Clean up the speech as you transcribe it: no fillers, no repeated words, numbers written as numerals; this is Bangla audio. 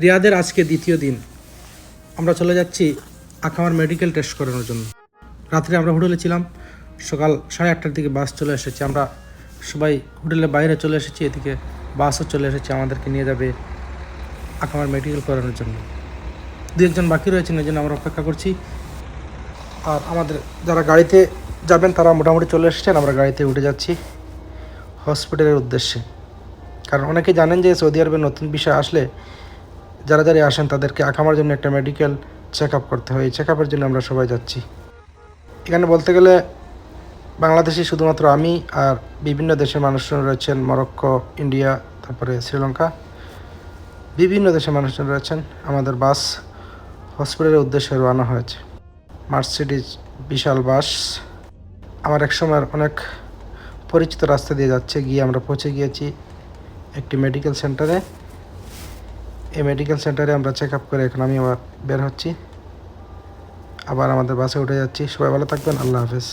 রিয়াদের আজকে দ্বিতীয় দিন। আমরা চলে যাচ্ছি আখামার মেডিকেল টেস্ট করানোর জন্য। রাত্রে আমরা হোটেলে ছিলাম, সকাল 8:30টার দিকে বাস চলে এসেছে। আমরা সবাই হোটেলের বাইরে চলে এসেছি, এদিকে বাসও চলে এসেছে, আমাদেরকে নিয়ে যাবে আখামার মেডিকেল করানোর জন্য। দু একজন বাকি রয়েছেন, এই জন্য আমরা অপেক্ষা করছি। আর আমাদের যারা গাড়িতে যাবেন তারা মোটামুটি চলে এসেছেন, আমরা গাড়িতে উঠে যাচ্ছি হসপিটালের উদ্দেশ্যে। কারণ অনেকে জানেন যে সৌদি আরবের নতুন বিষয় আসলে যারা আসেন তাদেরকে আখামার জন্য একটা মেডিকেল চেক আপ করতে হয়। এই চেক আপের জন্য আমরা সবাই যাচ্ছি। এখানে বলতে গেলে বাংলাদেশি শুধুমাত্র আমি আর বিভিন্ন দেশের মানুষজন রয়েছেন, মরক্কো, ইন্ডিয়া, তারপরে শ্রীলঙ্কা, বিভিন্ন দেশের মানুষজন রয়েছেন। আমাদের বাস হসপিটালের উদ্দেশ্যে রওনা হয়েছে, মার্সিডিজ বিশাল বাস। আমার এক সময় অনেক পরিচিত রাস্তা দিয়ে যাচ্ছে, গিয়ে আমরা পৌঁছে গিয়েছি একটি মেডিকেল সেন্টারে। এই মেডিকেল সেন্টারে আমরা চেক আপ করে এখন আমি আবার বের হচ্ছি, আবার আমাদের বাসে উঠে যাচ্ছি। সবাই ভালো থাকবেন, আল্লাহ হাফেজ।